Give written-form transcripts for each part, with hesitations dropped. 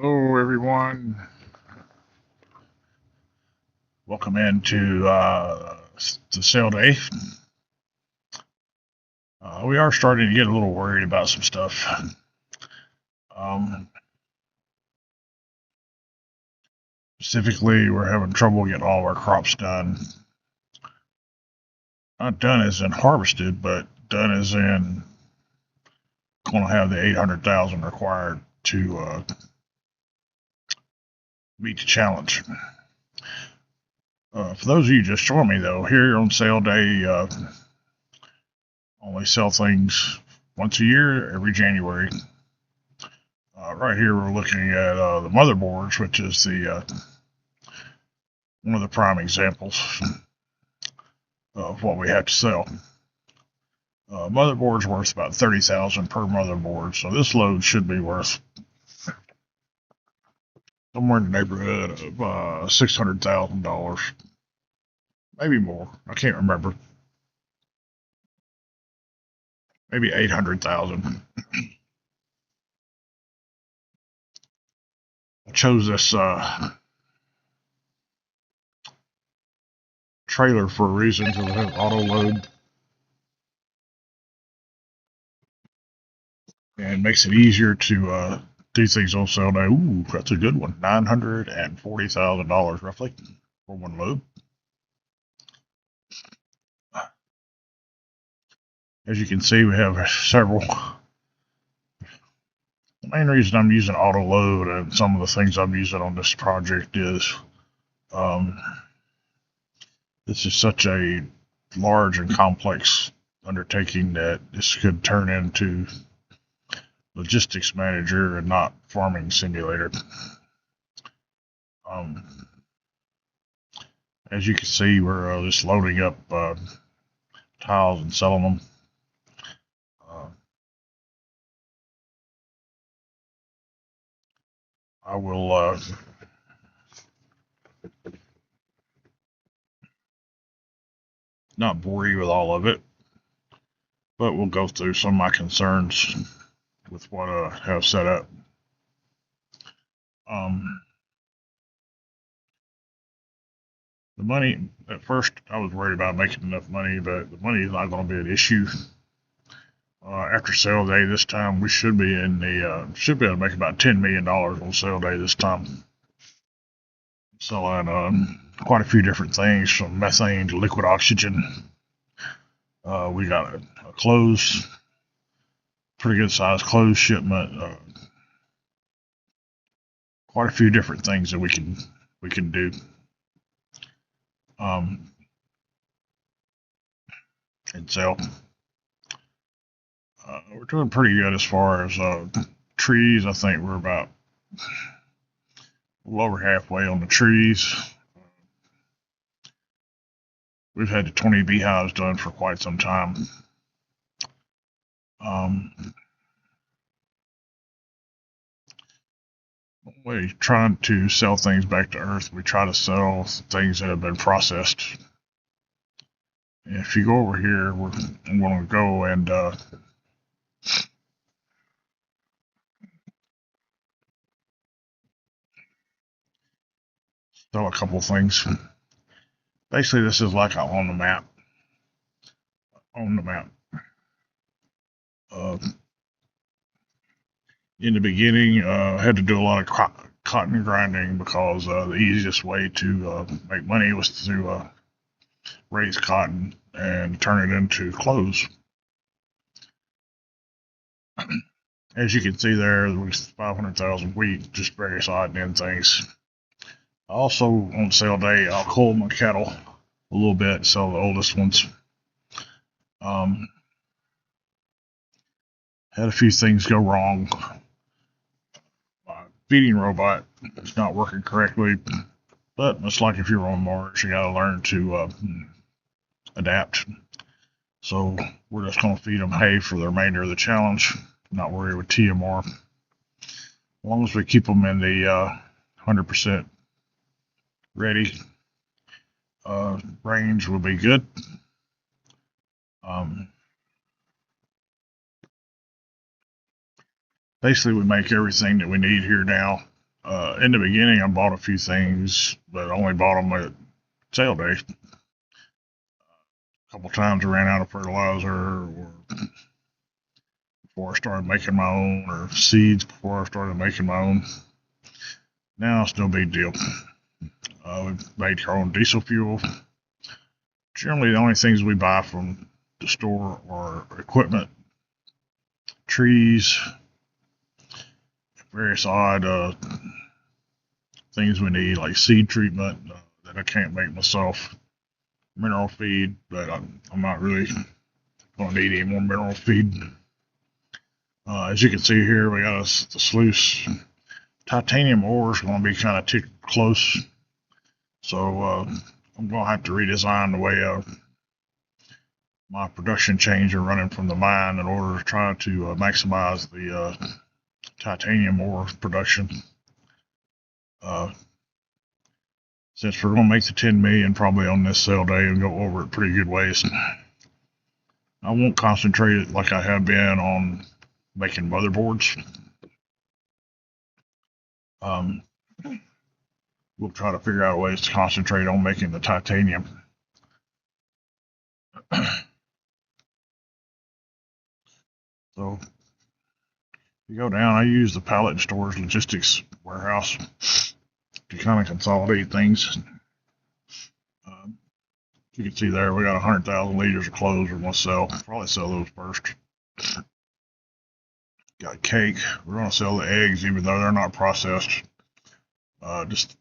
Hello, everyone. Welcome into the sale day. We are starting to get a little worried about some stuff. Um, Specifically, we're having trouble getting all of our crops done. Not done as in harvested, but done as in going to have the 800,000 required to meet the challenge. For those of you just joined me, though, here on sale day, only sell things once a year, every January. Right here, we're looking at the motherboards, which is the one of the prime examples of what we have to sell. Motherboard's worth about $30,000 per motherboard, so this load should be worth somewhere in the neighborhood of $600,000, maybe more. I can't remember. Maybe 800,000. I chose this trailer for a reason, because it has auto load and makes it easier to do things on sale day. Ooh, that's a good one. $940,000 roughly for one load. As you can see, we have several. The main reason I'm using auto load and some of the things I'm using on this project is this is such a large and complex undertaking that this could turn into logistics manager and not farming simulator. As you can see, we're just loading up tiles and selling them. I will not bore you with all of it, but we'll go through some of my concerns with what I have set up. The money, at first I was worried about making enough money, but the money is not going to be an issue. After sale day this time, we should be able to make about $10 million on sale day this time. Selling quite a few different things, from methane to liquid oxygen. We got a pretty good sized closed shipment. Quite a few different things that we can do. And sell. We're doing pretty good as far as trees. I think we're about a little over halfway on the trees. We've had the 20 beehives done for quite some time. We're trying to sell things back to Earth. We try to sell things that have been processed. And if you go over here, I'm going to go and sell a couple things. Basically, this is like on the map. In the beginning, I had to do a lot of cotton grinding because the easiest way to make money was to raise cotton and turn it into clothes. As you can see there was 500,000 wheat, just various odd and end things. Also, on sale day, I'll cull my cattle a little bit, sell the oldest ones. Had a few things go wrong. My feeding robot is not working correctly, but it's like if you're on Mars, you gotta learn to adapt. So we're just gonna feed them hay for the remainder of the challenge. Not worry with TMR. As long as we keep them in the 100% ready range, will be good. Basically, we make everything that we need here now. In the beginning, I bought a few things, but I only bought them at sale day. A couple times I ran out of fertilizer, or before I started making my own, or seeds before I started making my own. Now it's no big deal. We've made our own diesel fuel. Generally, the only things we buy from the store are equipment, trees, various odd things we need, like seed treatment that I can't make myself, mineral feed, but I'm not really going to need any more mineral feed. As you can see here, we got the sluice. Titanium ore is going to be kind of too close, so I'm going to have to redesign the way my production chains are running from the mine in order to try to maximize the titanium ore production. Since we're going to make the 10 million probably on this sale day and go over it pretty good ways, I won't concentrate it like I have been on making motherboards. We'll try to figure out ways to concentrate on making the titanium. So you go down, I use the pallet and storage logistics warehouse to kind of consolidate things. You can see there we got 100,000 liters of clothes we're going to sell. Probably sell those first. Got cake. We're going to sell the eggs even though they're not processed. Just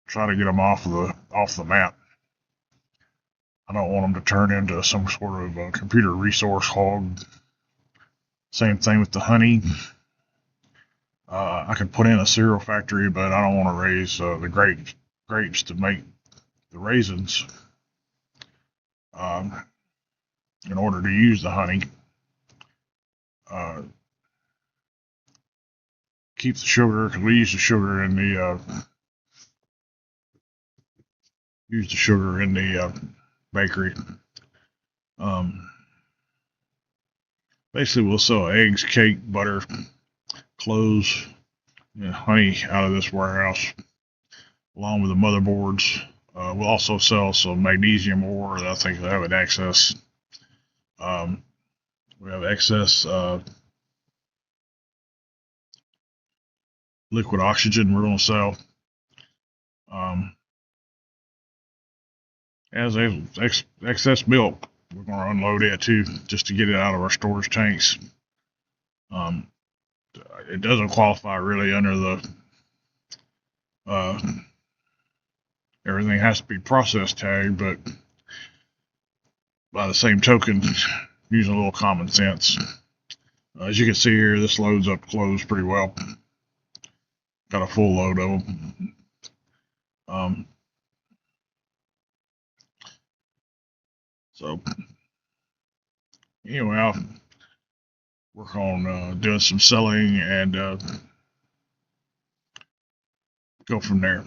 try to get them off the map. I don't want them to turn into some sort of computer resource hog. Same thing with the honey. I could put in a cereal factory, but I don't want to raise the grapes to make the raisins. In order to use the honey, keep the sugar, because we use the sugar in the bakery. Basically, we'll sell eggs, cake, butter, clothes, and honey out of this warehouse, along with the motherboards. We'll also sell some magnesium ore that I think they have an excess. We have excess liquid oxygen we're going to sell. As excess milk, we're going to unload it too, just to get it out of our storage tanks. It doesn't qualify really under the everything has to be process tagged, but by the same token, using a little common sense. As you can see here, this loads up clothes pretty well. Got a full load of them. So anyway, I'll work on doing some selling and go from there.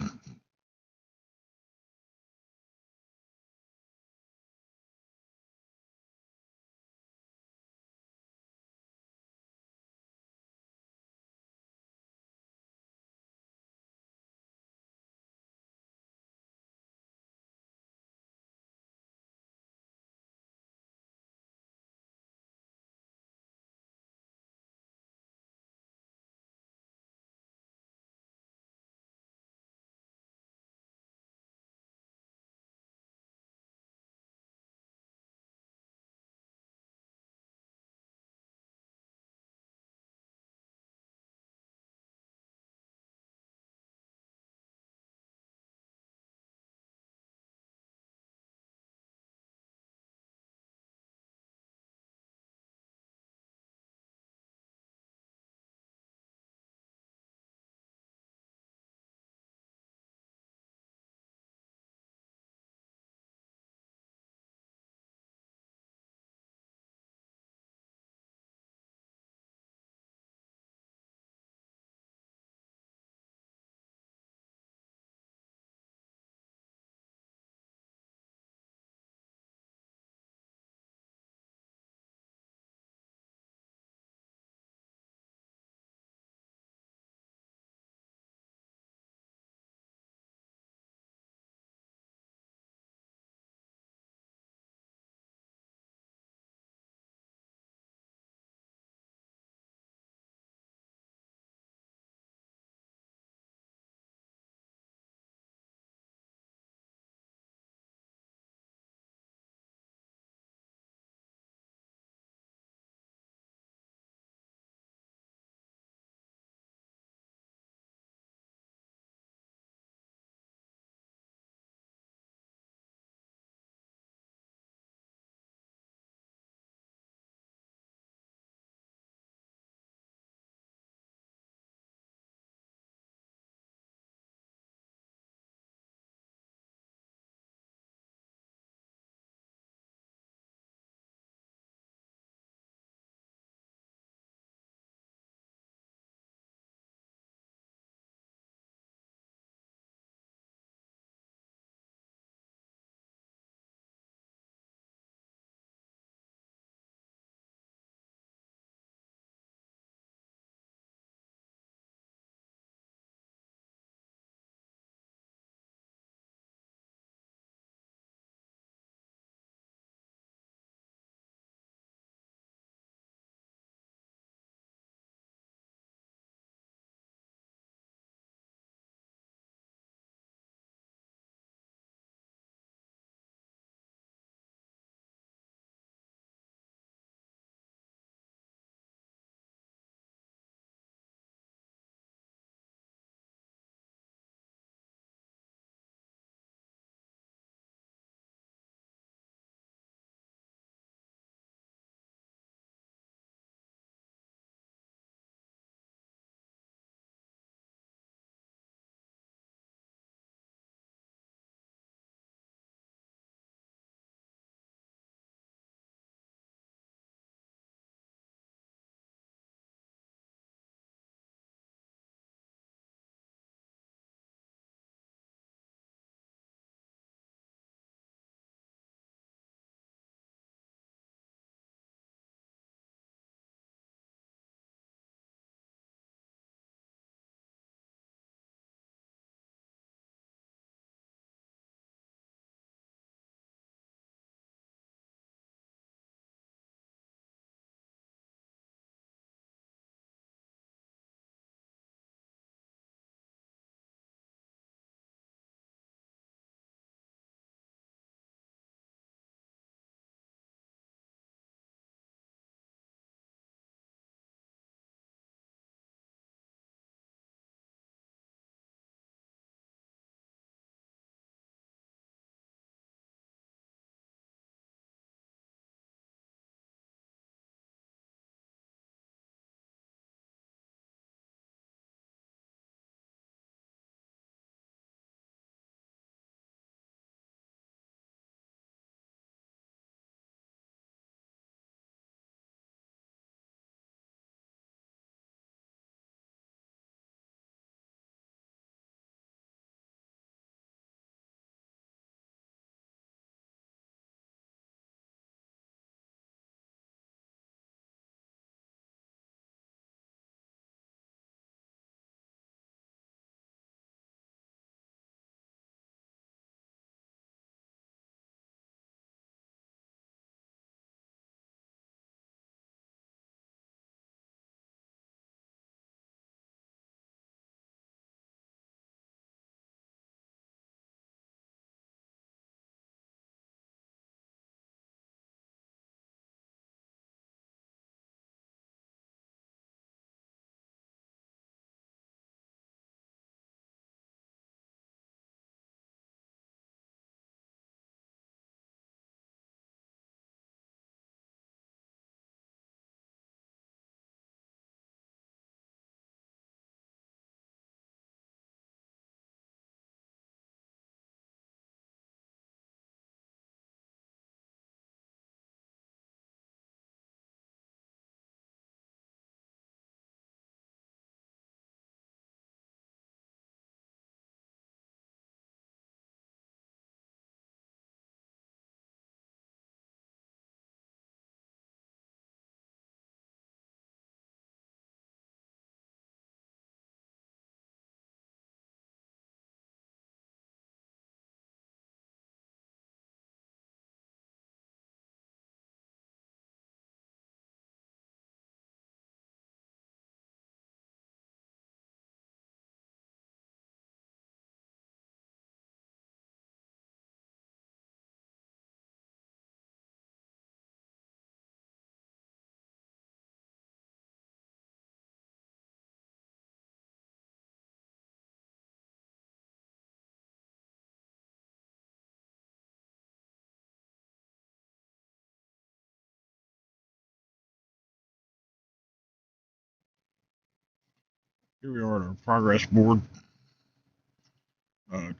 Here we are at our progress board.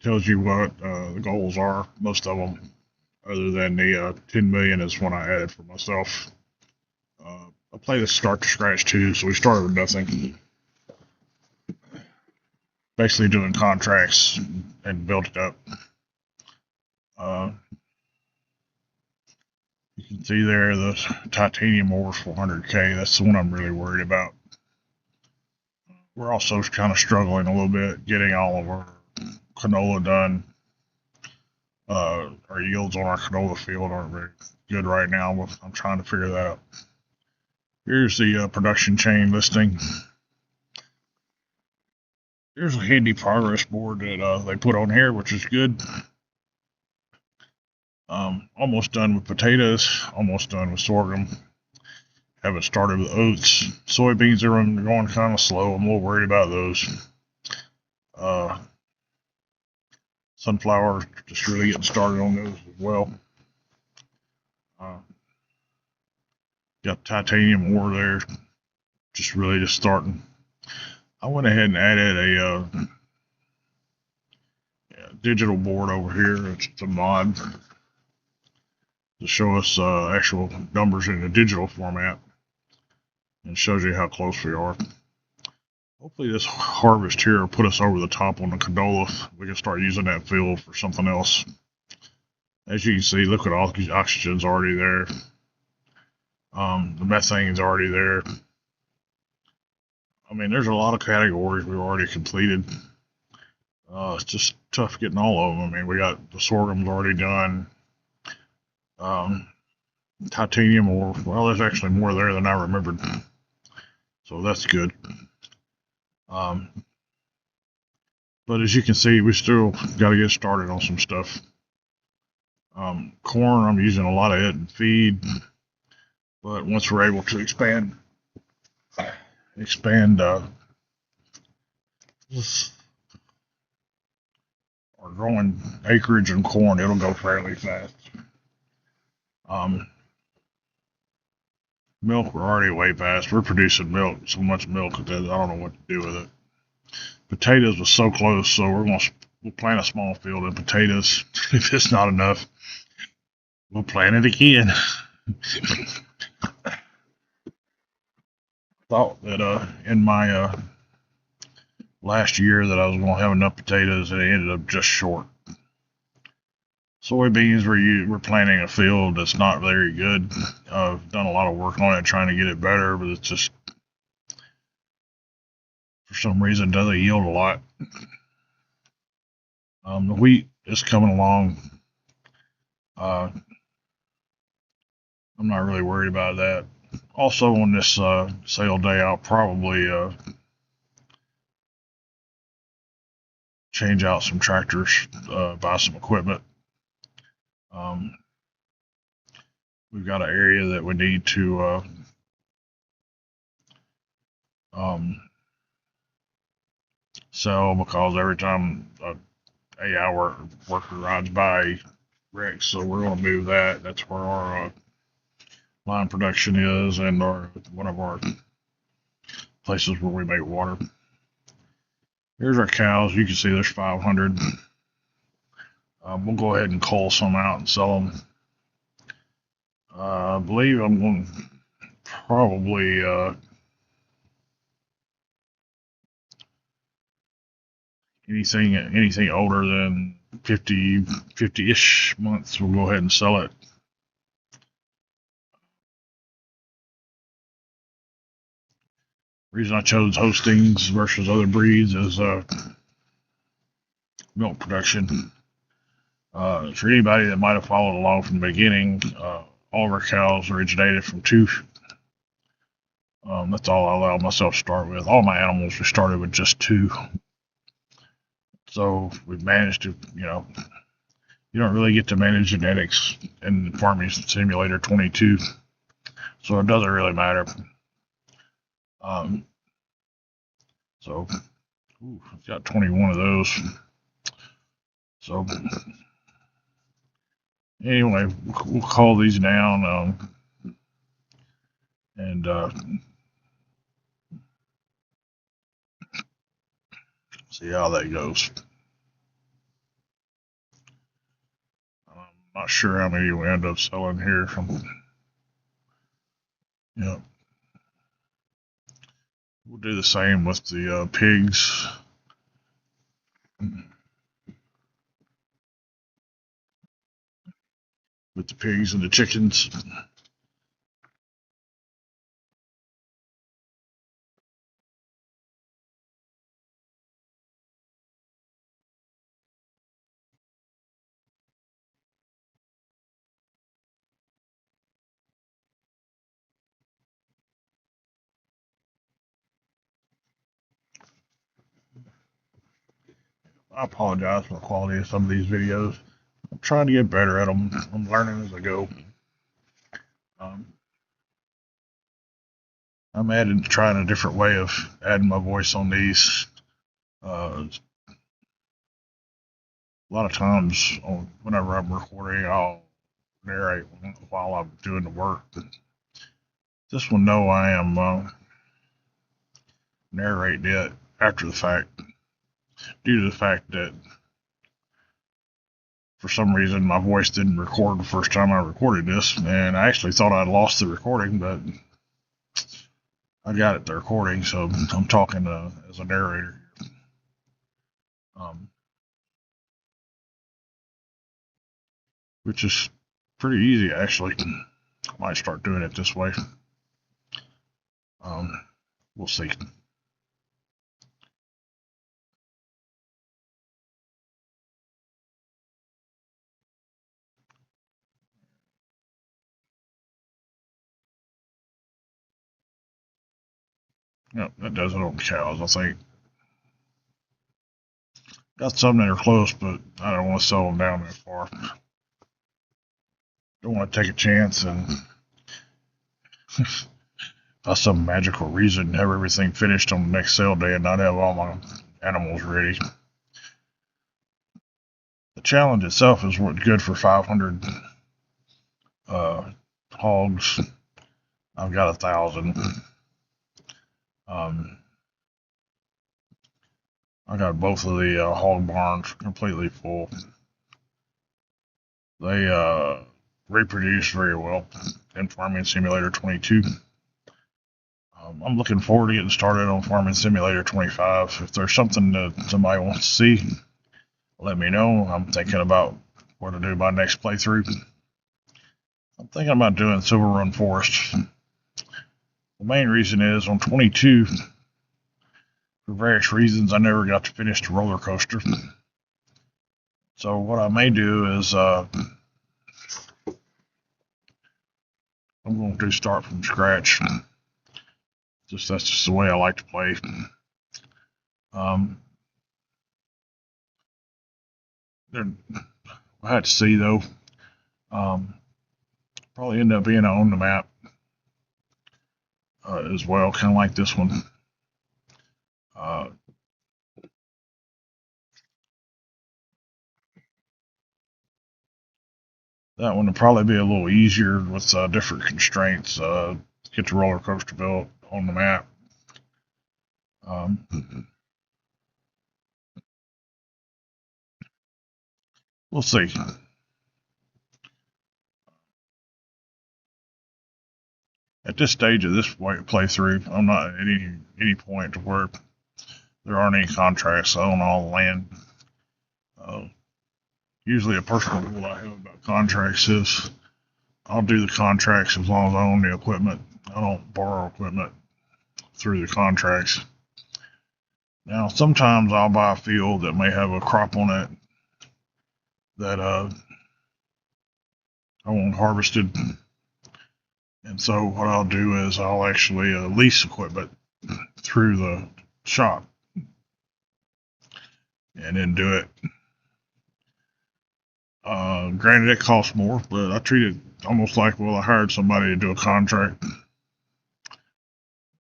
Tells you what the goals are, most of them, other than the 10 million is one I added for myself. I play this start to scratch too, so we started with nothing. Basically doing contracts and built it up. You can see there the titanium ore 400K. That's the one I'm really worried about. We're also kind of struggling a little bit getting all of our canola done. Our yields on our canola field aren't very good right now. I'm trying to figure that out. Here's the production chain listing. Here's a handy progress board that they put on here, which is good. Almost done with potatoes, almost done with sorghum. Haven't started with oats. Soybeans are going kind of slow. I'm a little worried about those. Sunflower, just really getting started on those as well. Got titanium ore there, just starting. I went ahead and added a digital board over here. It's a mod to show us actual numbers in a digital format, and shows you how close we are. Hopefully this harvest here will put us over the top on the canola. We can start using that field for something else. As you can see, look at all the oxygen's already there. The methane's already there. I mean, there's a lot of categories we've already completed. It's just tough getting all of them. I mean, we got the sorghum's already done. Titanium ore, well, there's actually more there than I remembered. So that's good. But as you can see, we still got to get started on some stuff. Corn, I'm using a lot of it in feed. But once we're able to expand our growing acreage in corn, it'll go fairly fast. Milk, we're already way past. We're producing milk, so much milk that I don't know what to do with it. Potatoes was so close, so we'll plant a small field of potatoes. If it's not enough, we'll plant it again. Thought that in my last year that I was going to have enough potatoes, and it ended up just short. Soybeans, we're planting a field that's not very good. I've done a lot of work on it, trying to get it better, but it's just, for some reason, doesn't yield a lot. The wheat is coming along. I'm not really worried about that. Also, on this sale day, I'll probably change out some tractors, buy some equipment. We've got an area that we need to sell, because every time a 8-hour worker rides by, wrecks. So we're going to move that. That's where our line production is, and one of our places where we make water. Here's our cows. You can see there's 500. We'll go ahead and cull some out and sell them. I believe I'm going to probably anything older than 50-ish months, we'll go ahead and sell it. The reason I chose Holsteins versus other breeds is milk production. For anybody that might have followed along from the beginning, all of our cows originated from two. That's all I allowed myself to start with. All my animals, we started with just two. So we've managed to, you don't really get to manage genetics in Farming Simulator 22. So it doesn't really matter. I've got 21 of those. So anyway, we'll call these down, and See how that goes. I'm not sure how many we end up selling here from. Yep. We'll do the same with the pigs. With the pigs and the chickens. I apologize for the quality of some of these videos. I'm trying to get better at them. I'm learning as I go. I'm trying a different way of adding my voice on these. A lot of times, whenever I'm recording, I'll narrate while I'm doing the work. But this one, no, I am narrating it after the fact, due to the fact that for some reason my voice didn't record the first time I recorded this, and I actually thought I'd lost the recording, but I got it the recording, so I'm talking as a narrator. Which is pretty easy, actually. I might start doing it this way. We'll see. Yep, that does it on the cows, I think. Got some that are close, but I don't want to sell them down that far. Don't want to take a chance and by some magical reason have everything finished on the next sale day and not have all my animals ready. The challenge itself is good for 500 hogs. I've got 1,000. I got both of the hog barns completely full. They reproduce very well in Farming Simulator 22. I'm looking forward to getting started on Farming Simulator 25. If there's something that somebody wants to see, let me know. I'm thinking about what to do my next playthrough. I'm thinking about doing Silver Run Forest. The main reason is on 22, for various reasons, I never got to finish the roller coaster. So what I may do is I'm going to start from scratch. That's just the way I like to play. I had to see though. Probably end up being on the map as well, kind of like this one. That one will probably be a little easier with different constraints. Get the roller coaster built on the map. We'll see. At this stage of this playthrough, I'm not at any point to where there aren't any contracts. I own all the land. Usually a personal rule I have about contracts is I'll do the contracts as long as I own the equipment. I don't borrow equipment through the contracts. Now, sometimes I'll buy a field that may have a crop on it that I want harvested. And so what I'll do is I'll actually lease equipment through the shop and then do it. Granted, it costs more, but I treat it almost like, well, I hired somebody to do a contract.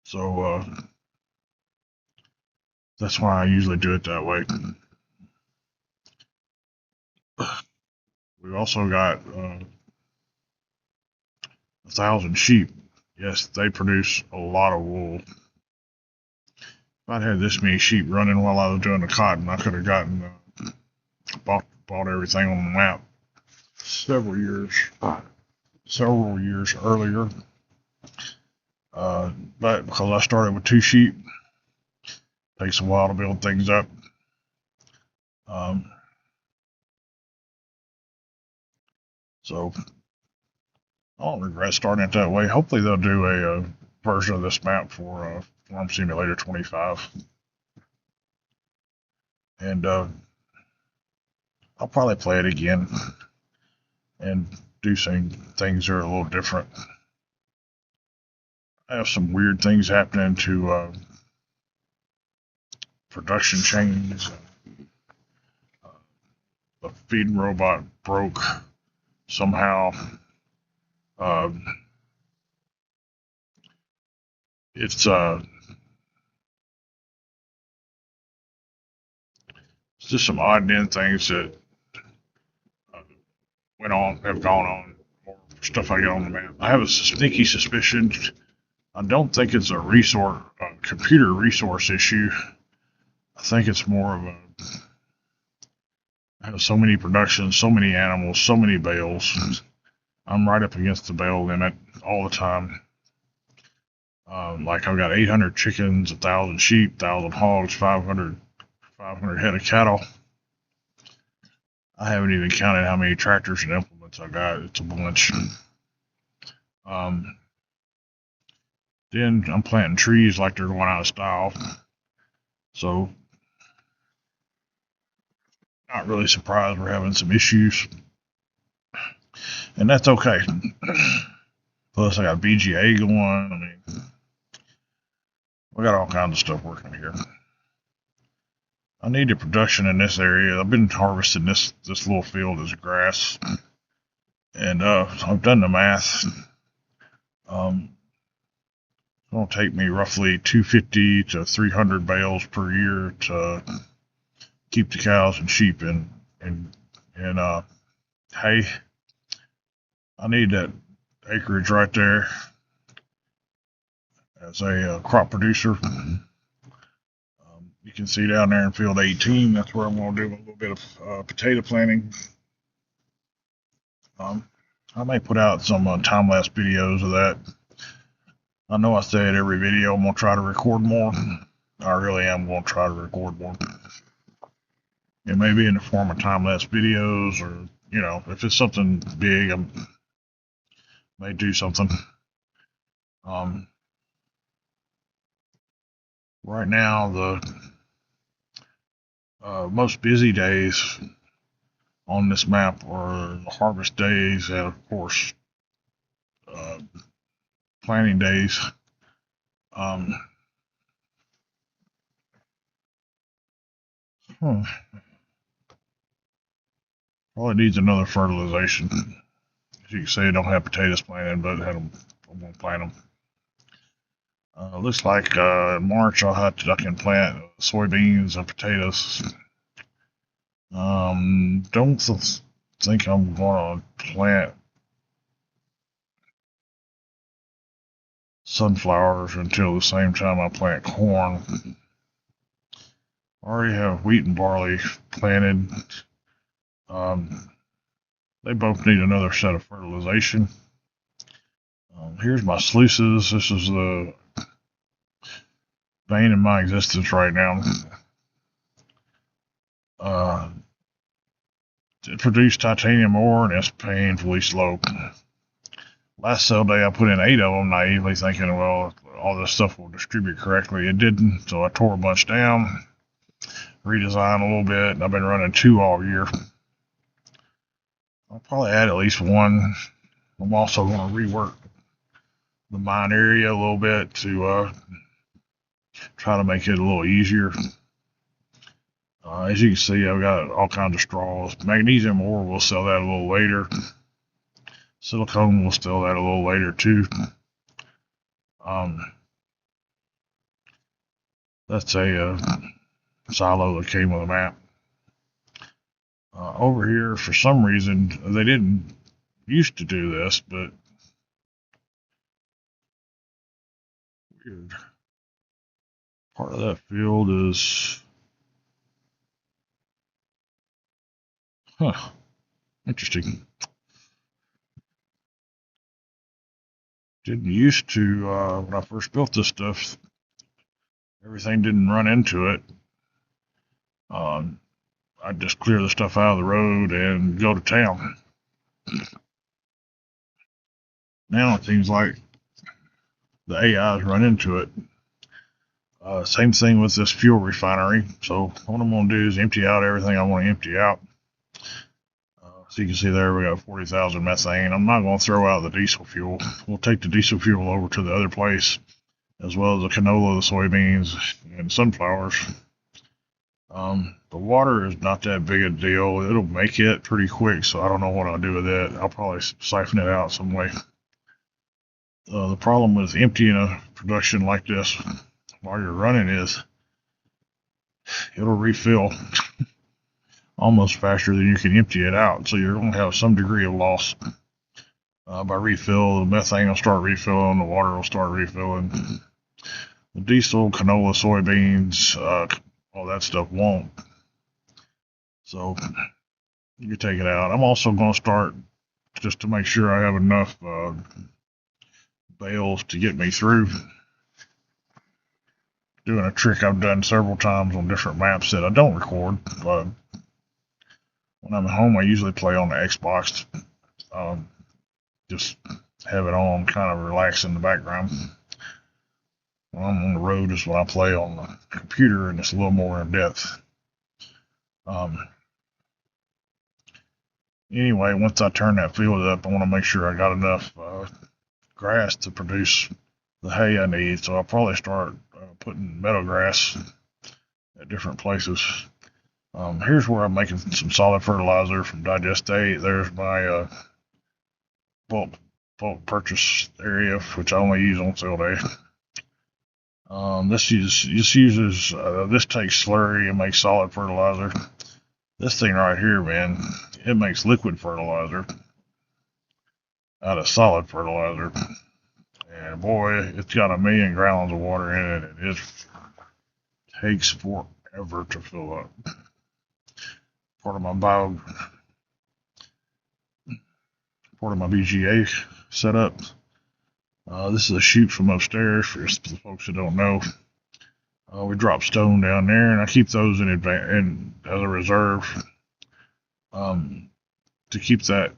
So that's why I usually do it that way. We've also got 1,000 sheep. Yes, they produce a lot of wool. I'd had this many sheep running while I was doing the cotton, I could have gotten bought everything on the map several years earlier. But because I started with 2 sheep, it takes a while to build things up. So I don't regret starting it that way. Hopefully they'll do a version of this map for Farm Simulator 25. And I'll probably play it again and do some things that are a little different. I have some weird things happening to production chains. The feeding robot broke somehow. It's just some odd end things that have gone on, or stuff I get on the map. I have a sneaky suspicion. I don't think it's a computer resource issue. I think it's more of I have so many productions, so many animals, so many bales. I'm right up against the bale limit all the time. Like I've got 800 chickens, 1,000 sheep, 1,000 hogs, 500 head of cattle. I haven't even counted how many tractors and implements I got. It's a bunch. Then I'm planting trees like they're going out of style. So, not really surprised we're having some issues. And that's okay. Plus, I got VGA going. I mean, we got all kinds of stuff working here. I need the production in this area. I've been harvesting this little field as grass. And I've done the math. It's going to take me roughly 250 to 300 bales per year to keep the cows and sheep in hay. I need that acreage right there as a crop producer. You can see down there in field 18, that's where I'm going to do a little bit of potato planting. I may put out some time-lapse videos of that. I know I say it every video, I'm going to try to record more. I really am going to try to record more. It may be in the form of time-lapse videos, or, you know, if it's something big, I may do something. Right now, the most busy days on this map are the harvest days and, of course, planting days. Probably needs another fertilization. As you can see, I don't have potatoes planted, but I'm going to plant them. Looks like in March I can plant soybeans and potatoes. Don't think I'm going to plant sunflowers until the same time I plant corn. I already have wheat and barley planted. They both need another set of fertilization. Here's my sluices. This is the vein in my existence right now. It produced titanium ore, and it's painfully slow. Last sale day, I put in 8 of them, naively thinking, well, all this stuff will distribute correctly. It didn't, so I tore a bunch down, redesigned a little bit, and I've been running 2 all year. I'll probably add at least 1. I'm also going to rework the mine area a little bit to try to make it a little easier. As you can see, I've got all kinds of straws. Magnesium ore, we'll sell that a little later. Silicone, we'll sell that a little later too. That's a silo that came with a map. Over here, for some reason, they didn't used to do this, but weird. Part of that field is, interesting. Didn't used to, when I first built this stuff, everything didn't run into it. I'd just clear the stuff out of the road and go to town. Now it seems like the AIs run into it. Same thing with this fuel refinery. So what I'm going to do is empty out everything I want to empty out. So you can see there we got 40,000 methane. I'm not going to throw out the diesel fuel. We'll take the diesel fuel over to the other place, as well as the canola, the soybeans, and sunflowers. The water is not that big a deal. It'll make it pretty quick, so I don't know what I'll do with it. I'll probably siphon it out some way. The problem with emptying a production like this while you're running is it'll refill almost faster than you can empty it out. So you're going to have some degree of loss by refill. The methane will start refilling, the water will start refilling. The diesel, canola, soybeans, all that stuff won't. So you take it out. I'm also going to start, just to make sure I have enough bales to get me through, doing a trick I've done several times on different maps that I don't record. When I'm at home, I usually play on the Xbox. Just have it on, kind of relax in the background. When I'm on the road is when I play on the computer, and it's a little more in depth. Anyway, once I turn that field up, I want to make sure I got enough grass to produce the hay I need. So I'll probably start putting meadow grass at different places. Here's where I'm making some solid fertilizer from Digest 8. There's my bulk purchase area, which I only use on sale day. This uses this takes slurry and makes solid fertilizer. This thing right here, man, it makes liquid fertilizer out of solid fertilizer. And boy, it's got 1 million gallons of water in it, and it takes forever to fill up. Part of my BGA setup. This is a chute from upstairs for the folks that don't know. We drop stone down there, and I keep those in advance and as a reserve to keep that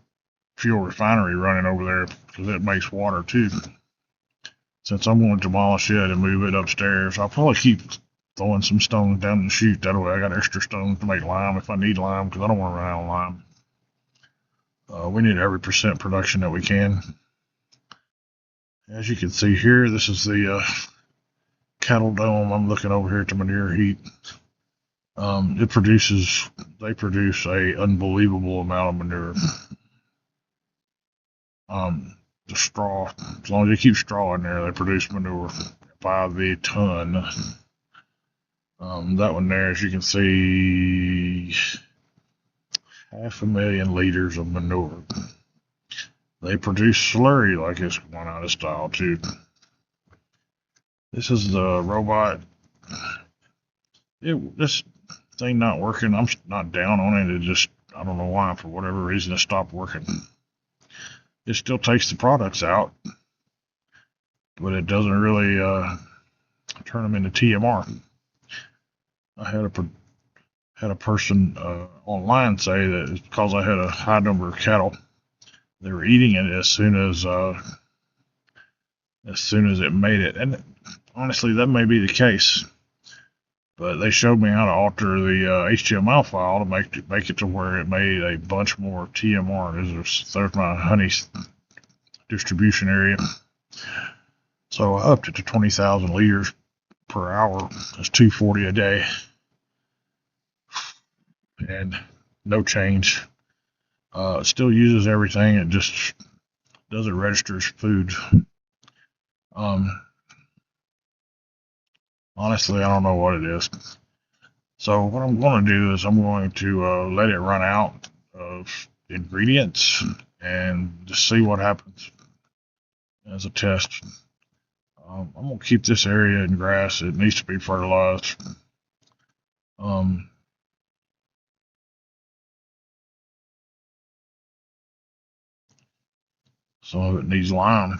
fuel refinery running over there, because it makes water too. Since I'm going to demolish it and move it upstairs, I'll probably keep throwing some stones down the chute. That way I got extra stones to make lime if I need lime, because I don't want to run out of lime. We need every % production that we can. As you can see here, this is the cattle dome. I'm looking over here at the manure heap. They produce a unbelievable amount of manure. The straw, as long as you keep straw in there, they produce manure by the ton. That one there, as you can see, 500,000 liters of manure. They produce slurry like it's going out of style too. This is the robot. This thing not working. I'm not down on it. It just, I don't know why, for whatever reason, it stopped working. It still takes the products out, but it doesn't really turn them into TMR. I had a person online say that it's because I had a high number of cattle. They were eating it as soon as it made it, and honestly, that may be the case. But they showed me how to alter the HTML file to make it to where it made a bunch more TMR. There's my honey distribution area. So I upped it to 20,000 liters per hour. That's 240 a day, and no change. It still uses everything. It just doesn't register as food. Honestly, I don't know what it is. So what I'm going to do is I'm going to let it run out of ingredients and just see what happens as a test. I'm gonna keep this area in grass. It needs to be fertilized. Um, some of it needs lime.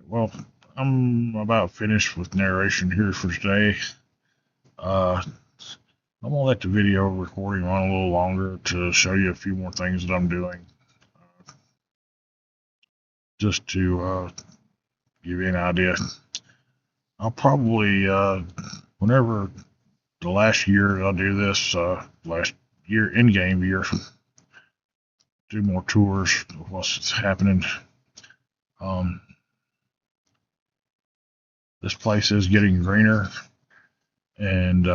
Well, I'm about finished with narration here for today. I'm gonna let the video recording run a little longer to show you a few more things that I'm doing, just to give you an idea. I'll probably, whenever the last year I'll do this, last year, in-game year, do more tours of what's happening. This place is getting greener, and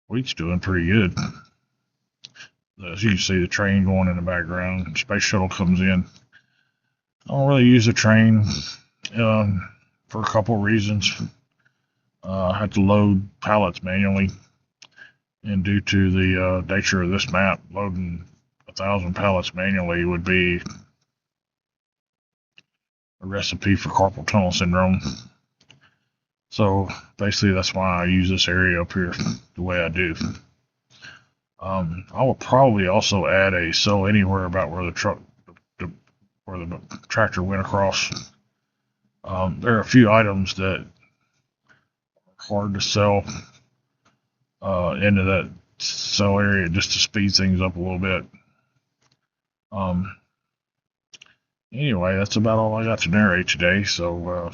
wheat's doing pretty good. As you can see, the train going in the background. Space shuttle comes in. I don't really use the train for a couple reasons. I had to load pallets manually, and due to the nature of this map, loading 1,000 pallets manually would be a recipe for carpal tunnel syndrome. So basically, that's why I use this area up here the way I do. I will probably also add a sell anywhere about where where the tractor went across. There are a few items that are hard to sell into that sell area just to speed things up a little bit. Anyway, that's about all I got to narrate today. So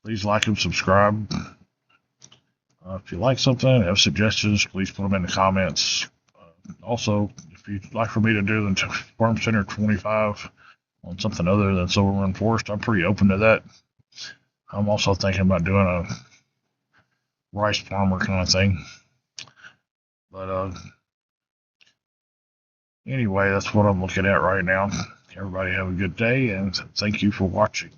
please like and subscribe. If you like something, have suggestions, please put them in the comments. Also, if you'd like for me to do the Farm Center 25 on something other than Silver Run Forest, I'm pretty open to that. I'm also thinking about doing a rice farmer kind of thing. But anyway, that's what I'm looking at right now. Everybody have a good day, and thank you for watching.